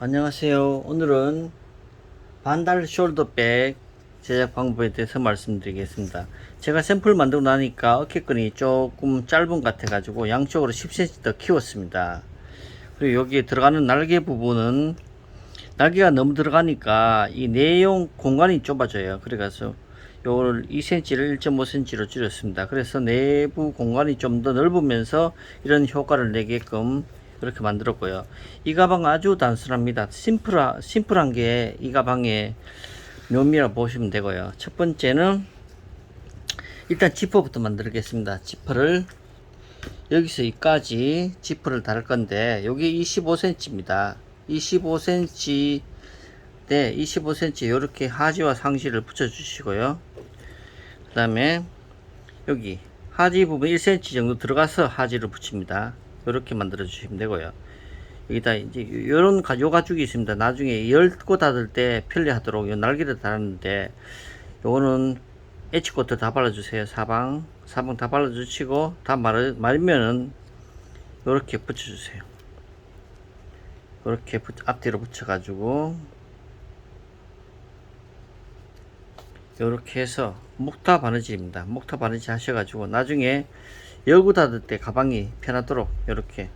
안녕하세요. 오늘은 반달 숄더백 제작 방법에 대해서 말씀드리겠습니다. 제가 샘플 만들고 나니까 어깨끈이 조금 짧은 것 같아 가지고 양쪽으로 10cm 더 키웠습니다. 그리고 여기에 들어가는 날개 부분은 날개가 너무 들어가니까 이 내용 공간이 좁아져요. 그래서 요걸 2cm를 1.5cm로 줄였습니다. 그래서 내부 공간이 좀 더 넓으면서 이런 효과를 내게끔 이렇게 만들었고요. 이 가방 아주 단순합니다. 심플한 게 이 가방의 묘미라고 보시면 되고요. 첫 번째는 일단 지퍼부터 만들겠습니다. 지퍼를 여기서 여기까지 지퍼를 달을 건데 여기 25cm입니다. 25cm 네, 25cm 이렇게 하지와 상지를 붙여 주시고요. 그 다음에 여기 하지 부분 1cm 정도 들어가서 하지를 붙입니다. 이렇게 만들어 주시면 되고요. 여기다 이제 요런 요 가죽이 있습니다. 나중에 열고 닫을 때 편리하도록 요 날개를 달았는데 요거는 H코트 다 발라주세요. 사방 다 발라주시고 다 말면은 요렇게 붙여주세요. 요렇게 앞뒤로 붙여가지고 요렇게 해서 목타 바느질입니다. 목타 바느질 하셔가지고 나중에 열고 닫을 때 가방이 편하도록 이렇게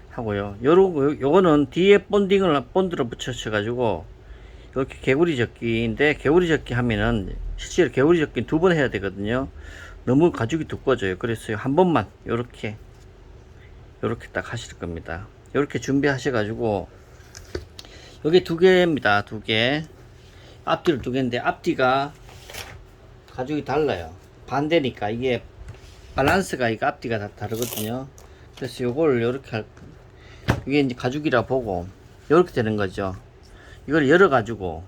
하고요. 요거는 뒤에 본드로 붙여셔가지고 이렇게 개구리 접기인데 개구리 접기 하면은 실제로 개구리 접기 두 번 해야 되거든요. 너무 가죽이 두꺼워져요. 그래서 한 번만 요렇게 딱 하실 겁니다. 요렇게 준비하셔가지고 여기 두 개입니다. 두 개. 앞뒤를 두 개인데 앞뒤가 가죽이 달라요. 반대니까 이게 밸런스가 이거 앞뒤가 다 다르거든요. 그래서 요걸 요렇게 이게 이제 가죽이라 보고 요렇게 되는 거죠. 이걸 열어 가지고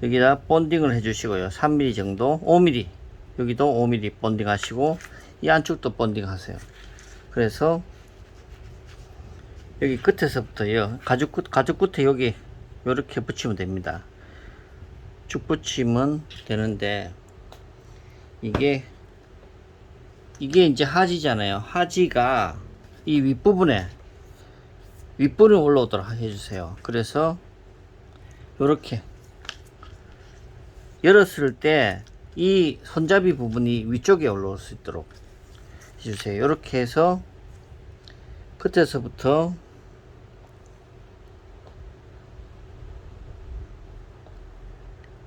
여기다 본딩을 해 주시고요. 3mm 정도 5mm 여기도 5mm 본딩 하시고 이 안쪽도 본딩 하세요. 그래서 여기 끝에서부터요. 가죽 끝에 여기 요렇게 붙이면 됩니다. 쭉 붙이면 되는데 이게 이제 하지잖아요. 하지가 이 윗부분에 올라오도록 해주세요. 그래서 요렇게 열었을 때 이 손잡이 부분이 위쪽에 올라올 수 있도록 해주세요. 요렇게 해서 끝에서부터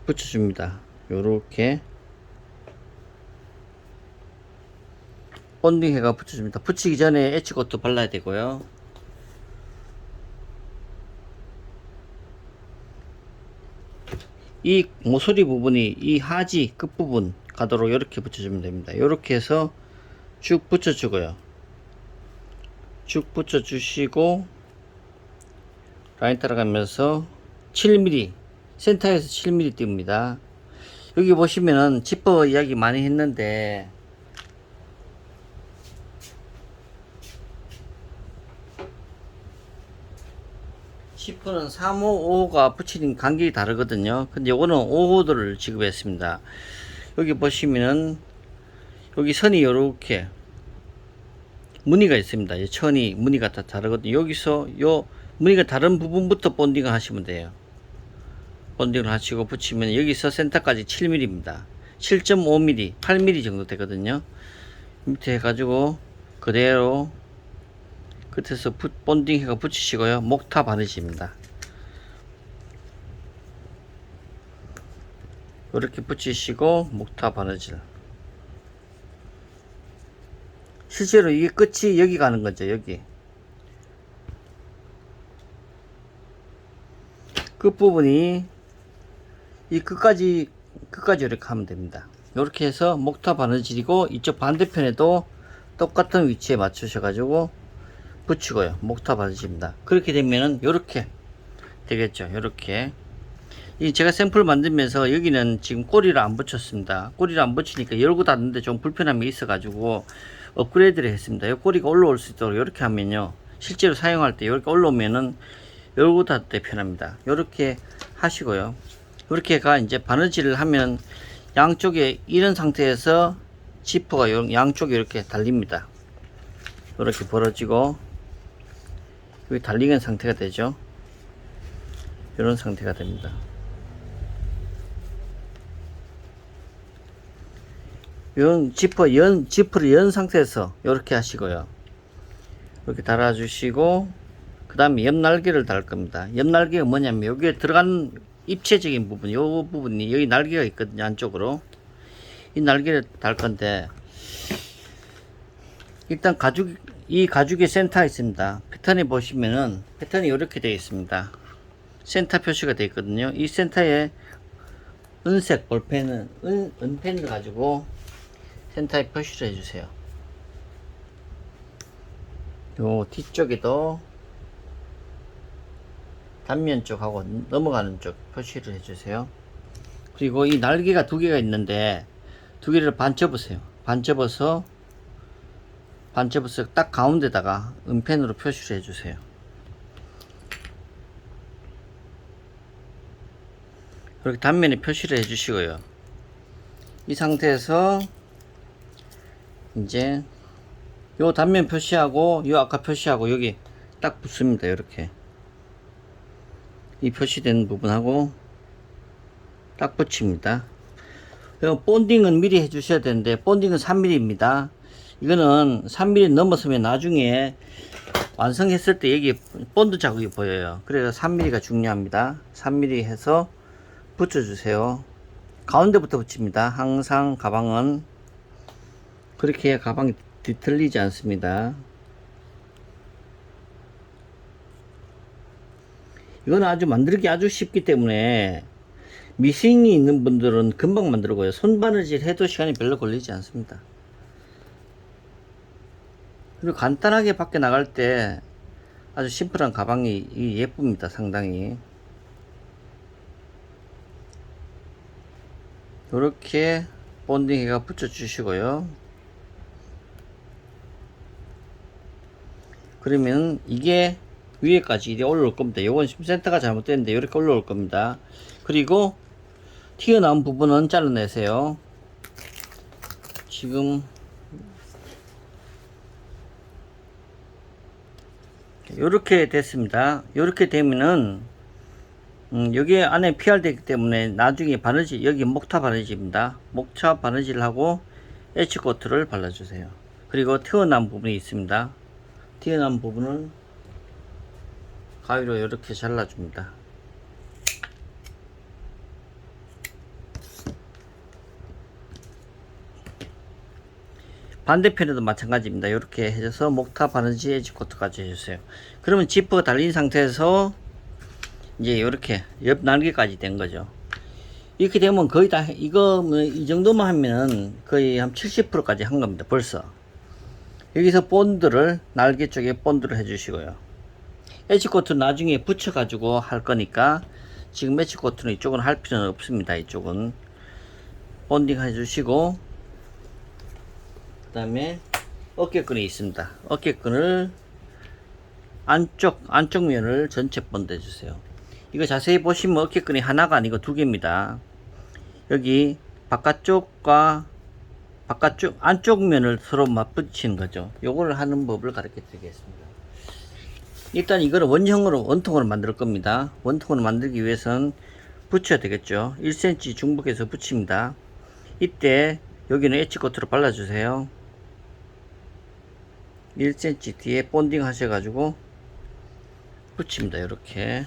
붙여줍니다. 요렇게 본딩 해가 붙여줍니다. 붙이기 전에 H코트 발라야 되고요. 이 모서리 부분이 이 하지 끝부분 가도록 이렇게 붙여주면 됩니다. 이렇게 해서 쭉 붙여주고요. 쭉 붙여주시고 라인 따라가면서 7mm 센터에서 7mm 띄웁니다. 여기 보시면은 지퍼 이야기 많이 했는데 지퍼는 3호, 5호가 붙이는 간격이 다르거든요. 근데 요거는 5호도를 지급했습니다. 여기 보시면은 여기 선이 요렇게 무늬가 있습니다. 천이 무늬가 다 다르거든요. 여기서 요 무늬가 다른 부분부터 본딩을 하시면 돼요. 본딩을 하시고 붙이면 여기서 센터까지 7mm입니다. 7.5mm, 8mm 정도 되거든요. 밑에 해가지고 그대로 끝에서 본딩 해가 붙이시고요. 목타 바느질입니다. 이렇게 붙이시고 목타 바느질. 실제로 이게 끝이 여기 가는 거죠. 여기 끝부분이 이 끝까지 이렇게 하면 됩니다. 이렇게 해서 목타 바느질이고 이쪽 반대편에도 똑같은 위치에 맞추셔 가지고 붙이고요. 목타 바느질입니다. 그렇게 되면은 이렇게 되겠죠. 이렇게 이 제가 샘플 만들면서 여기는 지금 꼬리를 안 붙였습니다. 꼬리를 안 붙이니까 열고 닫는데 좀 불편함이 있어 가지고 업그레이드를 했습니다. 이 꼬리가 올라올 수 있도록 이렇게 하면요. 실제로 사용할 때 이렇게 올라오면은 열고 닫을 때 편합니다. 이렇게 하시고요. 이렇게가 이제 바느질을 하면 양쪽에 이런 상태에서 지퍼가 양쪽에 이렇게 달립니다. 이렇게 벌어지고 여기 달리는 상태가 되죠. 이런 상태가 됩니다. 이런 지퍼를 연 상태에서 이렇게 하시고요. 이렇게 달아주시고, 그 다음에 옆 날개를 달 겁니다. 옆 날개가 뭐냐면 여기에 들어간 입체적인 부분, 요 부분이 여기 날개가 있거든요. 안쪽으로 이 날개를 달 건데, 일단 이 가죽의 센터가 있습니다. 패턴에 보시면은 패턴이 이렇게 되어 있습니다. 센터 표시가 되어 있거든요. 이 센터에 은색 볼펜은 은펜을 가지고 센터에 표시를 해주세요. 요 뒤쪽에도 단면 쪽하고 넘어가는 쪽 표시를 해주세요. 그리고 이 날개가 두 개가 있는데 두 개를 반 접으세요. 반 접어서 딱 가운데다가 은펜으로 표시를 해주세요. 그렇게 단면에 표시를 해주시고요. 이 상태에서 이제 요 단면 표시하고 요 아까 표시하고 여기 딱 붙습니다. 이렇게 이 표시된 부분하고 딱 붙입니다. 본딩은 미리 해주셔야 되는데, 본딩은 3mm입니다. 이거는 3mm 넘어서면 나중에 완성했을 때 여기 본드 자국이 보여요. 그래서 3mm가 중요합니다. 3mm 해서 붙여주세요. 가운데부터 붙입니다. 항상 가방은 그렇게 해야 가방이 뒤틀리지 않습니다. 이거는 아주 만들기 아주 쉽기 때문에 미싱이 있는 분들은 금방 만들고요. 손바느질 해도 시간이 별로 걸리지 않습니다. 그리고 간단하게 밖에 나갈 때 아주 심플한 가방이 예쁩니다. 상당히. 이렇게 본딩해가 붙여 주시고요. 그러면 이게 위에까지 이제 올라올 겁니다. 요건 센터가 잘못됐는데 이렇게 올라올 겁니다. 그리고 튀어나온 부분은 잘라내세요. 지금 이렇게 됐습니다. 이렇게 되면은 여기 안에 PR되기 때문에 나중에 바느질, 여기 목타 바느질입니다. 목타 바느질 하고 엣지코트를 발라주세요. 그리고 튀어나온 부분이 있습니다. 튀어나온 부분은 가위로 이렇게 잘라줍니다. 반대편에도 마찬가지입니다. 이렇게 해줘서 목타 바느질 엣지코트까지 해주세요. 그러면 지퍼가 달린 상태에서 이제 이렇게 옆 날개까지 된 거죠. 이렇게 되면 거의 다, 이거 뭐 이 정도만 하면 거의 한 70%까지 한 겁니다. 벌써. 여기서 본드를, 날개 쪽에 본드를 해주시고요. 엣지코트 나중에 붙여가지고 할 거니까 지금 엣지코트는 이쪽은 할 필요는 없습니다. 이쪽은 본딩 해주시고, 그 다음에 어깨끈이 있습니다. 어깨끈을 안쪽 면을 전체 본드 해주세요. 이거 자세히 보시면 어깨끈이 하나가 아니고 두 개입니다. 여기 안쪽 면을 서로 맞붙이는 거죠. 요거를 하는 법을 가르쳐 드리겠습니다. 일단 이거를 원통으로 만들 겁니다. 원통으로 만들기 위해서는 붙여야 되겠죠. 1cm 중복해서 붙입니다. 이때 여기는 엣지코트로 발라주세요. 1cm 뒤에 본딩 하셔가지고 붙입니다. 이렇게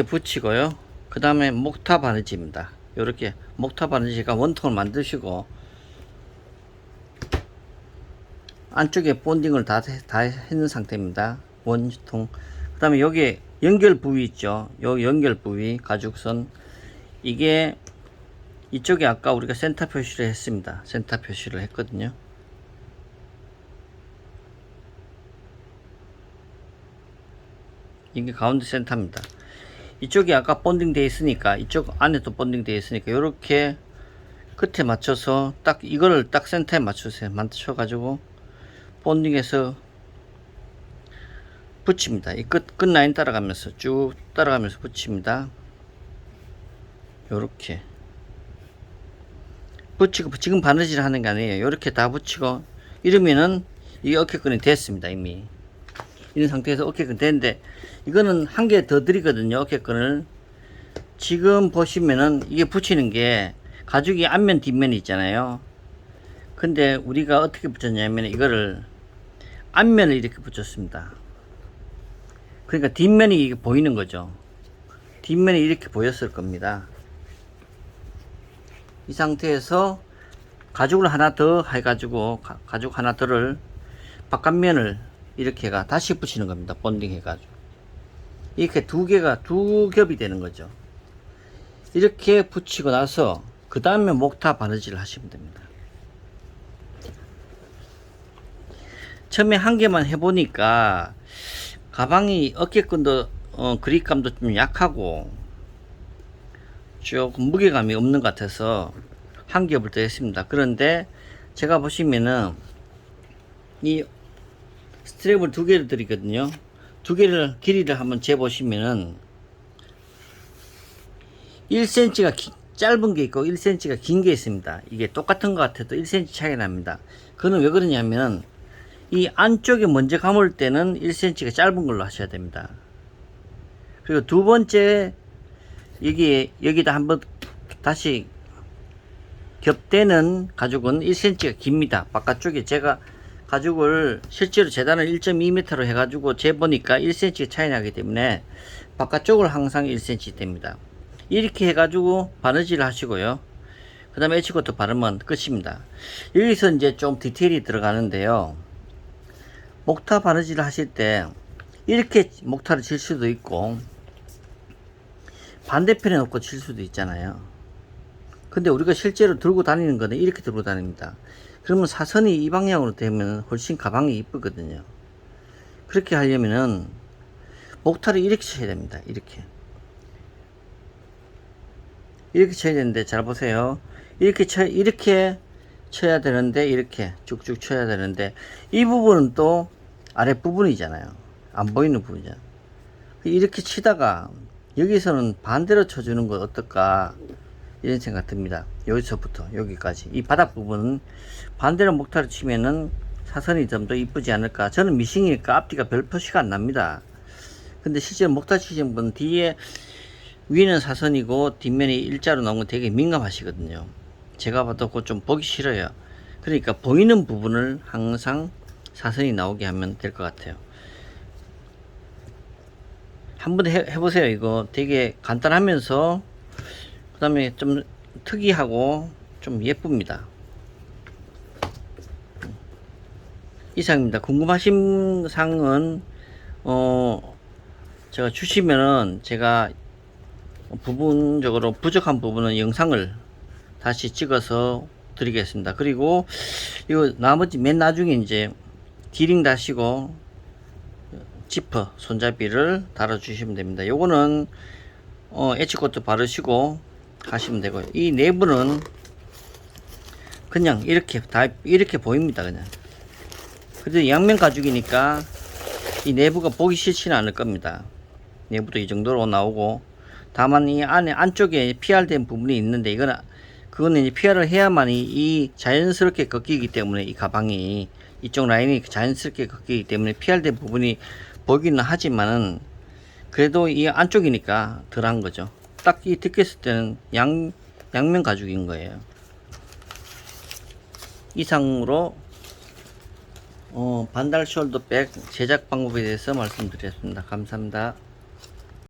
붙이고요. 그 다음에 목타 바느질입니다. 이렇게 목타 바느질과 원통을 만드시고 안쪽에 본딩을 다 했는 상태입니다. 원통. 그 다음에 여기 연결 부위 있죠. 요 연결 부위 가죽선, 이게 이쪽에 아까 우리가 센터 표시를 했습니다. 센터 표시를 했거든요. 이게 가운데 센터입니다. 이쪽이 아까 본딩 되어 있으니까 이쪽 안에도 본딩 되어 있으니까 이렇게 끝에 맞춰서 딱 이거를 딱 센터에 맞추세요. 맞춰 가지고 본딩해서 붙입니다. 이 끝 라인 따라가면서 쭉 따라가면서 붙입니다. 요렇게 붙이고, 지금 바느질 하는 게 아니에요. 요렇게 다 붙이고 이러면은 이 어깨끈이 됐습니다. 이미 이런 상태에서 어깨끈 됐는데, 이거는 한 개 더 드리거든요. 어깨끈을 지금 보시면은 이게 붙이는 게 가죽이 앞면 뒷면이 있잖아요. 근데 우리가 어떻게 붙였냐면 이거를 앞면을 이렇게 붙였습니다. 그러니까 뒷면이 이게 보이는 거죠. 뒷면이 이렇게 보였을 겁니다. 이 상태에서 가죽을 하나 더 해가지고 가죽 하나 더를 바깥면을 이렇게 가 다시 붙이는 겁니다. 본딩 해가지고 이렇게 두 겹이 되는 거죠. 이렇게 붙이고 나서 그 다음에 목타 바느질을 하시면 됩니다. 처음에 한 개만 해보니까 가방이 어깨끈도 그립감도 좀 약하고 조금 무게감이 없는 것 같아서 한 겹을 더 했습니다. 그런데 제가 보시면은 이 스트랩을 두 개를 드리거든요. 두 개를 길이를 한번 재보시면은 1cm가 짧은 게 있고 1cm가 긴 게 있습니다. 이게 똑같은 것 같아도 1cm 차이가 납니다. 그거는 왜 그러냐면 이 안쪽에 먼저 감을 때는 1cm가 짧은 걸로 하셔야 됩니다. 그리고 두 번째 여기다 한번 다시 겹대는 가죽은 1cm가 깁니다. 바깥쪽에 제가 가죽을 실제로 재단을 1.2m로 해가지고 재보니까 1cm 차이 나기 때문에 바깥쪽을 항상 1cm 됩니다. 이렇게 해가지고 바느질 하시고요. 그 다음에 에치코트 바르면 끝입니다. 여기서 이제 좀 디테일이 들어가는데요. 목타 바느질 하실 때 이렇게 목타를 칠 수도 있고 반대편에 놓고 칠 수도 있잖아요. 근데 우리가 실제로 들고 다니는 거는 이렇게 들고 다닙니다. 그러면 사선이 이 방향으로 되면 훨씬 가방이 이쁘거든요. 그렇게 하려면은 목타를 이렇게 쳐야 됩니다. 이렇게 쳐야 되는데, 잘 보세요. 이렇게 쳐야 되는데, 이렇게 쭉쭉 쳐야 되는데, 이 부분은 또 아랫부분이잖아요. 안 보이는 부분이잖아요. 이렇게 치다가 여기서는 반대로 쳐주는 건 어떨까, 이런 생각 듭니다. 여기서부터 여기까지 이 바닥 부분은 반대로 목타를 치면은 사선이 좀 더 이쁘지 않을까. 저는 미싱이니까 앞뒤가 별 표시가 안 납니다. 근데 실제로 목타 치시는 분은 뒤에 위는 사선이고 뒷면이 일자로 나온 건 되게 민감하시거든요. 제가 봐도 그거 좀 보기 싫어요. 그러니까 보이는 부분을 항상 사선이 나오게 하면 될 것 같아요. 한번 해보세요. 이거 되게 간단하면서 그 다음에 좀 특이하고 좀 예쁩니다. 이상입니다. 궁금하신 사항은 제가 주시면은 제가 부분적으로 부족한 부분은 영상을 다시 찍어서 드리겠습니다. 그리고 이거 나머지 맨 나중에 이제 디링 다시고 지퍼 손잡이를 달아 주시면 됩니다. 요거는 에치코트 바르시고 하시면 되고요. 이 내부는 그냥 이렇게 보입니다. 그냥. 그래도 양면 가죽이니까 이 내부가 보기 싫지는 않을 겁니다. 내부도 이 정도로 나오고, 다만 이 안쪽에 PR된 부분이 있는데, 그거는 이제 PR을 해야만이 이 자연스럽게 꺾이기 때문에, 이 가방이 이쪽 라인이 자연스럽게 꺾이기 때문에 PR된 부분이 보기는 하지만은 그래도 이 안쪽이니까 덜한 거죠. 딱 이 듣겠을 때는 양면 가죽인 거예요. 이상으로 반달 숄더백 제작 방법에 대해서 말씀드렸습니다. 감사합니다.